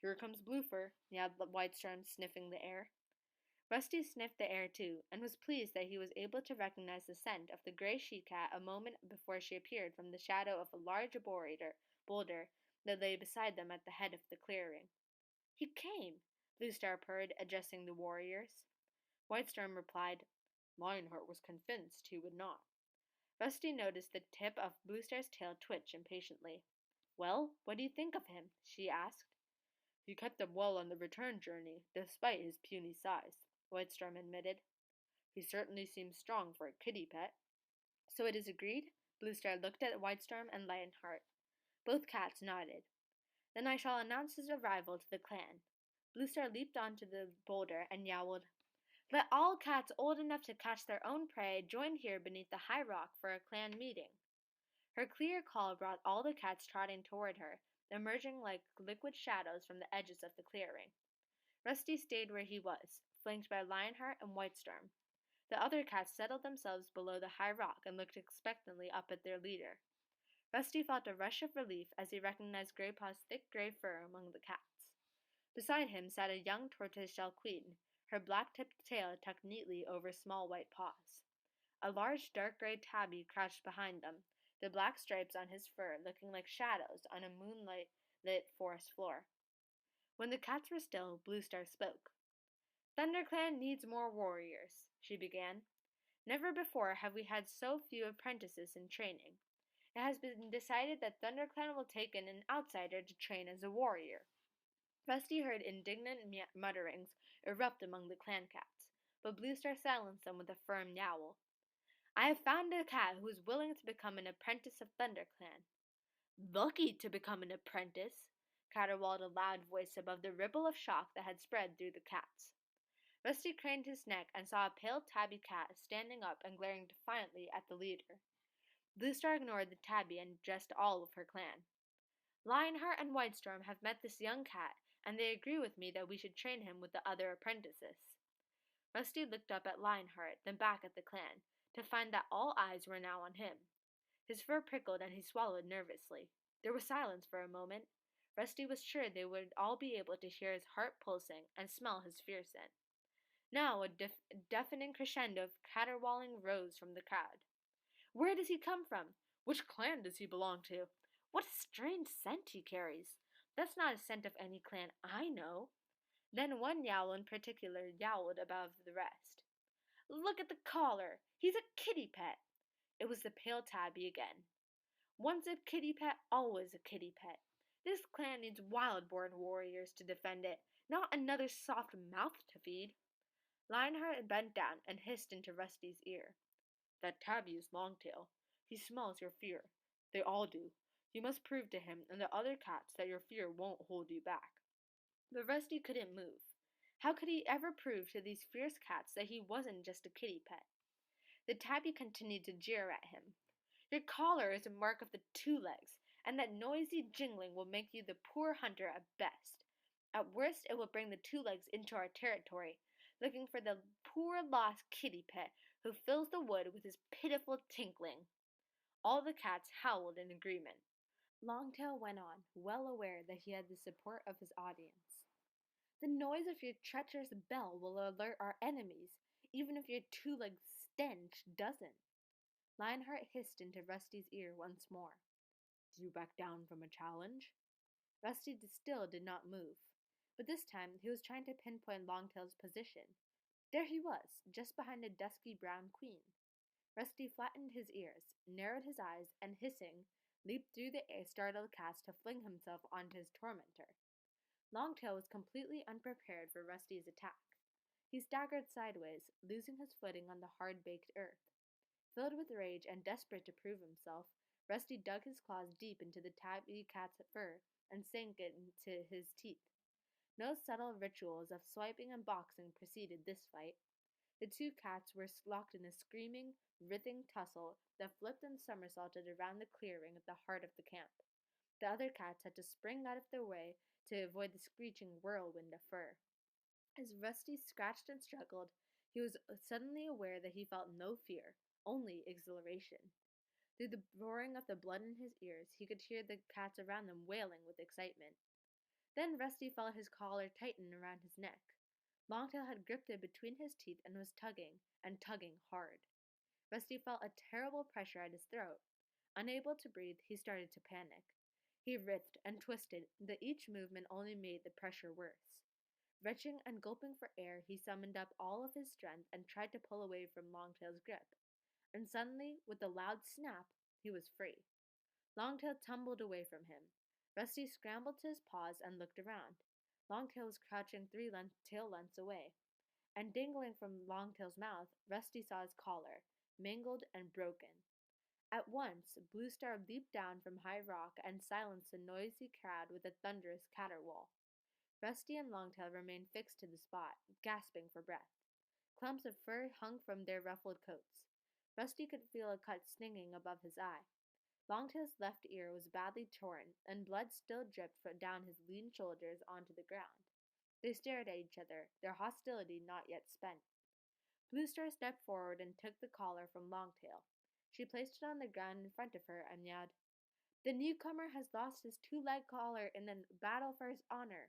Here comes Bluefur, yelled Whitestorm, sniffing the air. Rusty sniffed the air too, and was pleased that he was able to recognize the scent of the gray she-cat a moment before she appeared from the shadow of a large boulder that lay beside them at the head of the clearing. He came, Bluestar purred, addressing the warriors. Whitestorm replied, Lionheart was convinced he would not. Rusty noticed the tip of Bluestar's tail twitch impatiently. Well, what do you think of him? She asked. He kept up well on the return journey, despite his puny size, Whitestorm admitted. He certainly seems strong for a kitty pet. So it is agreed? Bluestar looked at Whitestorm and Lionheart. Both cats nodded. Then I shall announce his arrival to the clan. Bluestar leaped onto the boulder and yowled, Let all cats old enough to catch their own prey join here beneath the high rock for a clan meeting. Her clear call brought all the cats trotting toward her, emerging like liquid shadows from the edges of the clearing. Rusty stayed where he was, flanked by Lionheart and Whitestorm. The other cats settled themselves below the high rock and looked expectantly up at their leader. Rusty felt a rush of relief as he recognized Graypaw's thick gray fur among the cats. Beside him sat a young tortoiseshell queen, her black-tipped tail tucked neatly over small white paws. A large dark gray tabby crouched behind them, the black stripes on his fur looking like shadows on a moonlight-lit forest floor. When the cats were still, Bluestar spoke. ThunderClan needs more warriors, she began. Never before have we had so few apprentices in training. It has been decided that ThunderClan will take in an outsider to train as a warrior. Rusty heard indignant mutterings erupt among the clan cats, but Bluestar silenced them with a firm yowl. I have found a cat who is willing to become an apprentice of ThunderClan. Lucky to become an apprentice, caterwauled a loud voice above the ripple of shock that had spread through the cats. Rusty craned his neck and saw a pale tabby cat standing up and glaring defiantly at the leader. Bluestar ignored the tabby and addressed all of her clan. Lionheart and Whitestorm have met this young cat, and they agree with me that we should train him with the other apprentices. Rusty looked up at Lionheart, then back at the clan, to find that all eyes were now on him. His fur prickled and he swallowed nervously. There was silence for a moment. Rusty was sure they would all be able to hear his heart pulsing and smell his fear scent. Now a deafening crescendo of caterwauling rose from the crowd. Where does he come from? Which clan does he belong to? What a strange scent he carries. That's not a scent of any clan I know. Then one yowl in particular yowled above the rest. Look at the collar! He's a kitty pet! It was the pale tabby again. Once a kitty pet, always a kitty pet. This clan needs wild-born warriors to defend it, not another soft mouth to feed. Lionheart bent down and hissed into Rusty's ear. That tabby is Longtail. He smells your fear. They all do. You must prove to him and the other cats that your fear won't hold you back. But Rusty couldn't move. How could he ever prove to these fierce cats that he wasn't just a kitty pet? The tabby continued to jeer at him. Your collar is a mark of the 2 legs, and that noisy jingling will make you the poor hunter at best. At worst, it will bring the 2 legs into our territory, looking for the poor lost kitty pet who fills the wood with his pitiful tinkling. All the cats howled in agreement. Longtail went on, well aware that he had the support of his audience. The noise of your treacherous bell will alert our enemies, even if your 2-legged stench doesn't. Lionheart hissed into Rusty's ear once more. Do you back down from a challenge? Rusty still did not move, but this time he was trying to pinpoint Longtail's position. There he was, just behind a dusky brown queen. Rusty flattened his ears, narrowed his eyes, and hissing, leaped through the startled cats to fling himself onto his tormentor. Longtail was completely unprepared for Rusty's attack. He staggered sideways, losing his footing on the hard-baked earth. Filled with rage and desperate to prove himself, Rusty dug his claws deep into the tabby cat's fur and sank it into his teeth. No subtle rituals of swiping and boxing preceded this fight. The 2 cats were locked in a screaming, writhing tussle that flipped and somersaulted around the clearing at the heart of the camp. The other cats had to spring out of their way to avoid the screeching whirlwind of fur. As Rusty scratched and struggled, he was suddenly aware that he felt no fear, only exhilaration. Through the roaring of the blood in his ears, he could hear the cats around them wailing with excitement. Then Rusty felt his collar tighten around his neck. Longtail had gripped it between his teeth and was tugging, and tugging hard. Rusty felt a terrible pressure at his throat. Unable to breathe, he started to panic. He writhed and twisted, but each movement only made the pressure worse. Retching and gulping for air, he summoned up all of his strength and tried to pull away from Longtail's grip. And suddenly, with a loud snap, he was free. Longtail tumbled away from him. Rusty scrambled to his paws and looked around. Longtail was crouching tail lengths away. And dangling from Longtail's mouth, Rusty saw his collar, mangled and broken. At once, Blue Star leaped down from high rock and silenced the noisy crowd with a thunderous caterwaul. Rusty and Longtail remained fixed to the spot, gasping for breath. Clumps of fur hung from their ruffled coats. Rusty could feel a cut stinging above his eye. Longtail's left ear was badly torn, and blood still dripped down his lean shoulders onto the ground. They stared at each other, their hostility not yet spent. Blue Star stepped forward and took the collar from Longtail. She placed it on the ground in front of her and yelled, "The newcomer has lost his two-leg collar in a battle for his honor.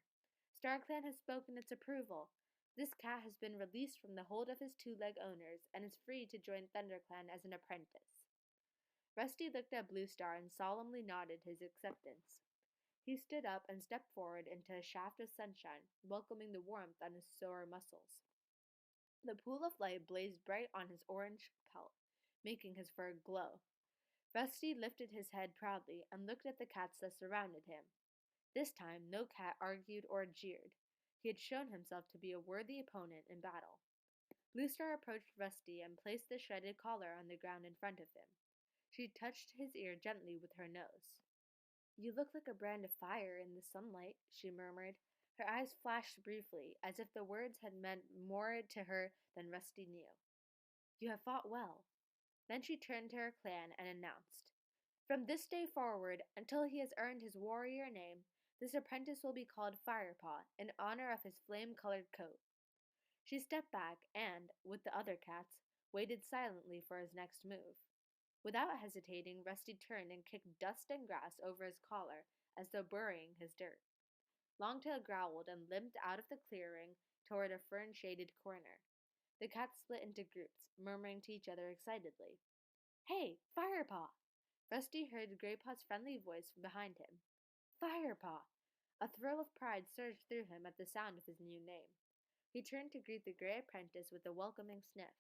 StarClan has spoken its approval. This cat has been released from the hold of his two-leg owners and is free to join ThunderClan as an apprentice." Rusty looked at Blue Star and solemnly nodded his acceptance. He stood up and stepped forward into a shaft of sunshine, welcoming the warmth on his sore muscles. The pool of light blazed bright on his orange pelt, making his fur glow. Rusty lifted his head proudly and looked at the cats that surrounded him. This time no cat argued or jeered. He had shown himself to be a worthy opponent in battle. Blue Star approached Rusty and placed the shredded collar on the ground in front of him. She touched his ear gently with her nose. "You look like a brand of fire in the sunlight," she murmured. Her eyes flashed briefly, as if the words had meant more to her than Rusty knew. "You have fought well." Then she turned to her clan and announced, "From this day forward, until he has earned his warrior name, this apprentice will be called Firepaw, in honor of his flame-colored coat." She stepped back and, with the other cats, waited silently for his next move. Without hesitating, Rusty turned and kicked dust and grass over his collar as though burying his dirt. Longtail growled and limped out of the clearing toward a fern-shaded corner. The cats split into groups, murmuring to each other excitedly. "Hey, Firepaw!" Rusty heard Graypaw's friendly voice from behind him. "Firepaw!" A thrill of pride surged through him at the sound of his new name. He turned to greet the gray apprentice with a welcoming sniff.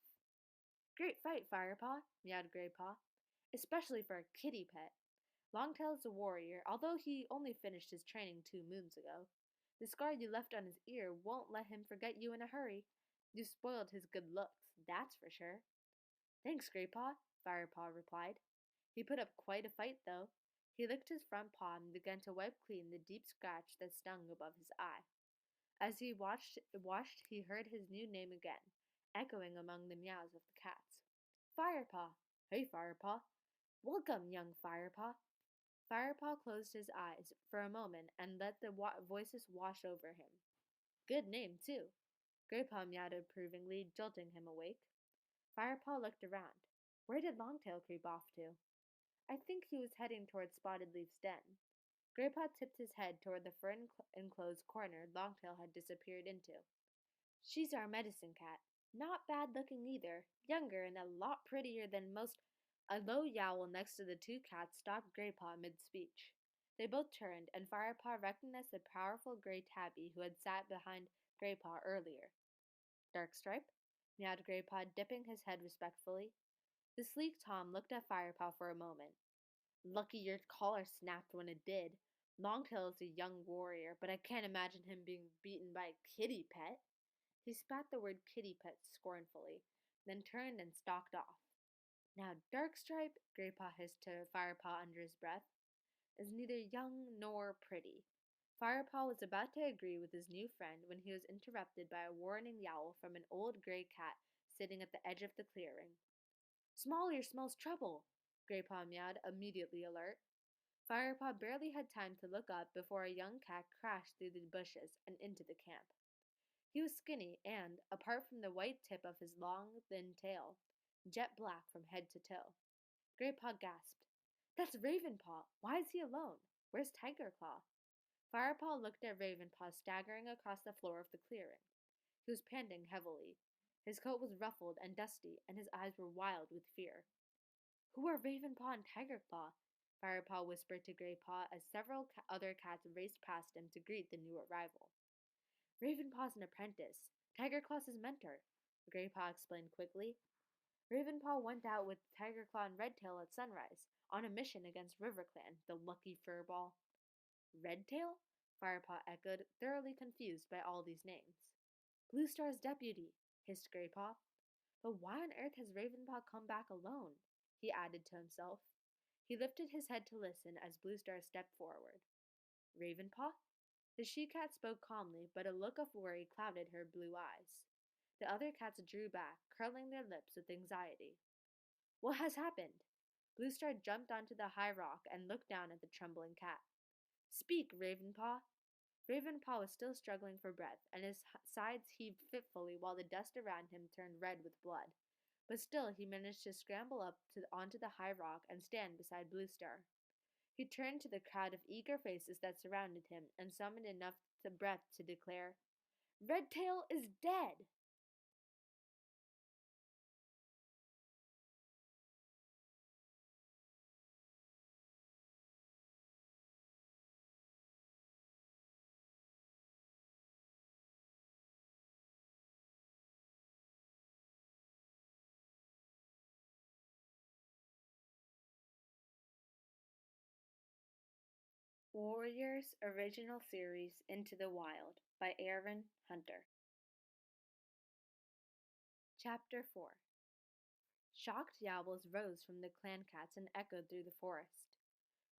"Great fight, Firepaw," meowed Graypaw. "Especially for a kitty pet. Longtail is a warrior, although he only finished his training 2 moons ago. The scar you left on his ear won't let him forget you in a hurry. You spoiled his good looks, that's for sure." "Thanks, Graypaw," Firepaw replied. He put up quite a fight, though. He licked his front paw and began to wipe clean the deep scratch that stung above his eye. As he washed, he heard his new name again, echoing among the meows of the cats. "Firepaw!" "Hey, Firepaw!" "Welcome, young Firepaw!" Firepaw closed his eyes for a moment and let the voices wash over him. "Good name, too." Graypaw meowed approvingly, jolting him awake. Firepaw looked around. Where did Longtail creep off to? I think he was heading toward Spotted Leaf's den. Graypaw tipped his head toward the fern-enclosed corner Longtail had disappeared into. "She's our medicine cat. Not bad-looking either, younger and a lot prettier than most." A low yowl next to the 2 cats stopped Graypaw mid-speech. They both turned, and Firepaw recognized the powerful gray tabby who had sat behind Graypaw earlier. "Darkstripe?" meowed Graypaw, dipping his head respectfully. The sleek Tom looked at Firepaw for a moment. "Lucky your collar snapped when it did. Longtail is a young warrior, but I can't imagine him being beaten by a kitty pet." He spat the word kitty pet scornfully, then turned and stalked off. "Now, Darkstripe," Graypaw hissed to Firepaw under his breath, "is neither young nor pretty." Firepaw was about to agree with his new friend when he was interrupted by a warning yowl from an old gray cat sitting at the edge of the clearing. "Small Ear smells trouble," Graypaw meowed, immediately alert. Firepaw barely had time to look up before a young cat crashed through the bushes and into the camp. He was skinny and, apart from the white tip of his long, thin tail, jet black from head to toe. Graypaw gasped. "That's Ravenpaw! Why is he alone? Where's Tigerclaw?" Firepaw looked at Ravenpaw staggering across the floor of the clearing. He was panting heavily. His coat was ruffled and dusty, and his eyes were wild with fear. "Who are Ravenpaw and Tigerclaw?" Firepaw whispered to Greypaw as several other cats raced past him to greet the new arrival. "Ravenpaw's an apprentice. Tigerclaw's his mentor," Greypaw explained quickly. "Ravenpaw went out with Tigerclaw and Redtail at sunrise, on a mission against RiverClan, the lucky furball." "Redtail?" Firepaw echoed, thoroughly confused by all these names. "Blue Star's deputy," hissed Greypaw. "But why on earth has Ravenpaw come back alone?" he added to himself. He lifted his head to listen as Blue Star stepped forward. "Ravenpaw?" The she-cat spoke calmly, but a look of worry clouded her blue eyes. The other cats drew back, curling their lips with anxiety. "What has happened?" Blue Star jumped onto the high rock and looked down at the trembling cat. "Speak, Ravenpaw!" Ravenpaw was still struggling for breath, and his sides heaved fitfully while the dust around him turned red with blood. But still he managed to scramble up onto the high rock and stand beside Blue Star. He turned to the crowd of eager faces that surrounded him and summoned enough breath to declare, "Redtail is dead!" Warriors Original Series Into the Wild by Aaron Hunter. Chapter 4. Shocked yowls rose from the clan cats and echoed through the forest.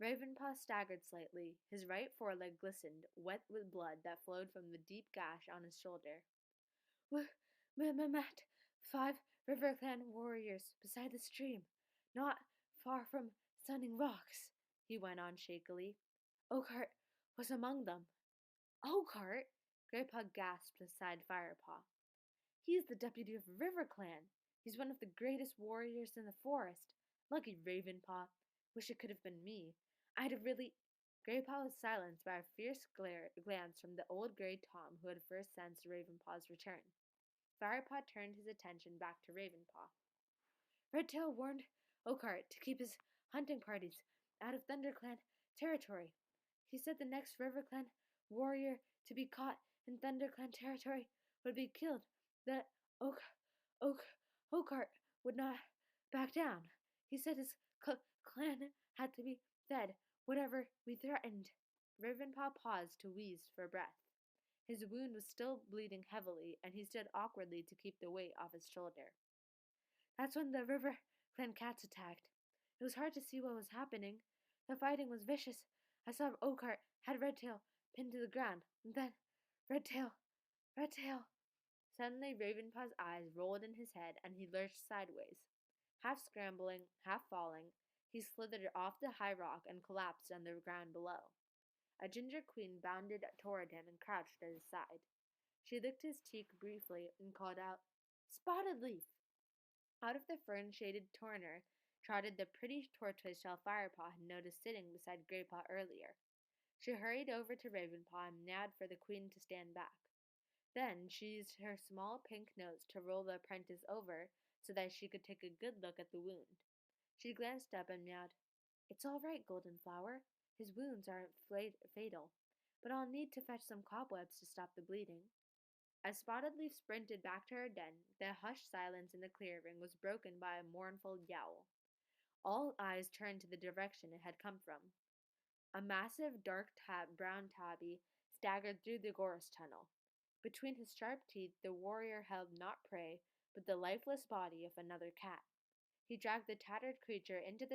Ravenpaw staggered slightly. His right foreleg glistened, wet with blood that flowed from the deep gash on his shoulder. "Matt, 5 River Clan warriors beside the stream, not far from Sunning Rocks," he went on shakily. "Oakheart was among them." "Oakheart?" Greypaw gasped beside Firepaw. "He's the deputy of RiverClan. He's one of the greatest warriors in the forest. Lucky Ravenpaw. Wish it could have been me. I'd have really—" Greypaw was silenced by a fierce glance from the old gray Tom who had first sensed Ravenpaw's return. Firepaw turned his attention back to Ravenpaw. "Redtail warned Oakheart to keep his hunting parties out of ThunderClan territory. He said the next RiverClan warrior to be caught in ThunderClan territory would be killed, that Oakheart would not back down. He said his clan had to be fed whatever we threatened." Ravenpaw paused to wheeze for breath. His wound was still bleeding heavily, and he stood awkwardly to keep the weight off his shoulder. "That's when the River Clan cats attacked. It was hard to see what was happening. The fighting was vicious. I saw Oakheart had Redtail pinned to the ground, and then Redtail. Suddenly Ravenpaw's eyes rolled in his head, and he lurched sideways. Half scrambling, half falling, he slithered off the high rock and collapsed on the ground below. A ginger queen bounded toward him and crouched at his side. She licked his cheek briefly and called out, "Spotted Leaf!" Out of the fern-shaded corner trotted the pretty tortoiseshell Firepaw had noticed sitting beside Greypaw earlier. She hurried over to Ravenpaw and meowed for the queen to stand back. Then she used her small pink nose to roll the apprentice over so that she could take a good look at the wound. She glanced up and meowed, "It's all right, Golden Flower. His wounds aren't fatal, but I'll need to fetch some cobwebs to stop the bleeding." As Spotted Leaf sprinted back to her den, the hushed silence in the clearing was broken by a mournful yowl. All eyes turned to the direction it had come from. A massive, dark brown tabby staggered through the gorse tunnel. Between his sharp teeth, the warrior held not prey, but the lifeless body of another cat. He dragged the tattered creature into the